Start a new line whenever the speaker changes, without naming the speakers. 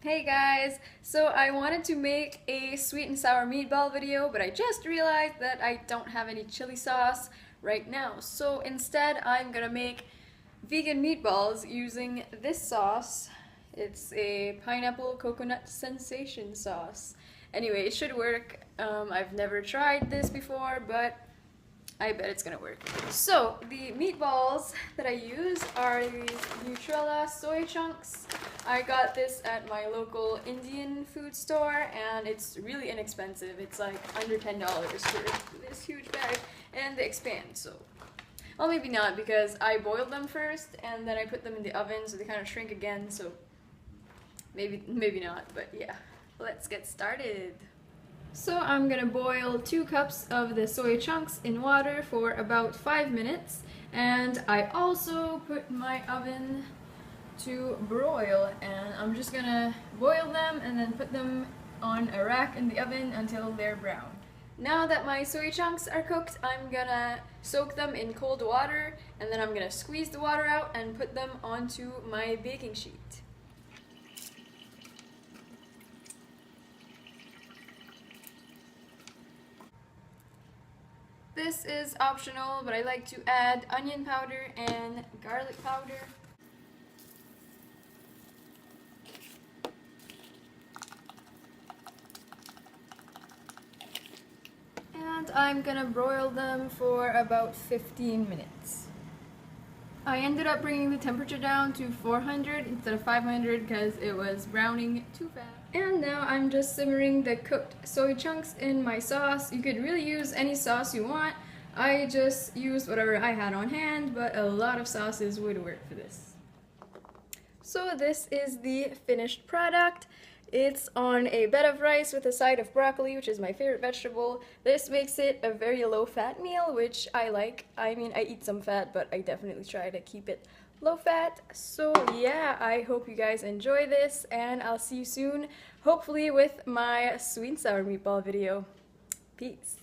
Hey guys! So I wanted to make a sweet and sour meatball video, but I just realized that I don't have any chili sauce right now. So instead I'm gonna make vegan meatballs using this sauce. It's a pineapple coconut sensation sauce. Anyway, it should work. I've never tried this before, but I bet it's gonna work. So, the meatballs that I use are these Nutrela soy chunks. I got this at my local Indian food store and it's really inexpensive. It's like under $10 for this huge bag and they expand, so. Well, maybe not because I boiled them first and then I put them in the oven so they kind of shrink again, so maybe not, but yeah. Let's get started. So I'm gonna boil 2 cups of the soy chunks in water for about 5 minutes, and I also put my oven to broil, and I'm just gonna boil them and then put them on a rack in the oven until they're brown. Now that my soy chunks are cooked, I'm gonna soak them in cold water, and then I'm gonna squeeze the water out and put them onto my baking sheet. This is optional, but I like to add onion powder and garlic powder. And I'm gonna broil them for about 15 minutes. I ended up bringing the temperature down to 400 instead of 500 because it was browning too fast. And now I'm just simmering the cooked soy chunks in my sauce. You could really use any sauce you want. I just used whatever I had on hand, but a lot of sauces would work for this. So this is the finished product. It's on a bed of rice with a side of broccoli, which is my favorite vegetable. This makes it a very low-fat meal, which I like. I mean, I eat some fat, but I definitely try to keep it low-fat. So yeah, I hope you guys enjoy this, and I'll see you soon, hopefully with my sweet and sour meatball video. Peace.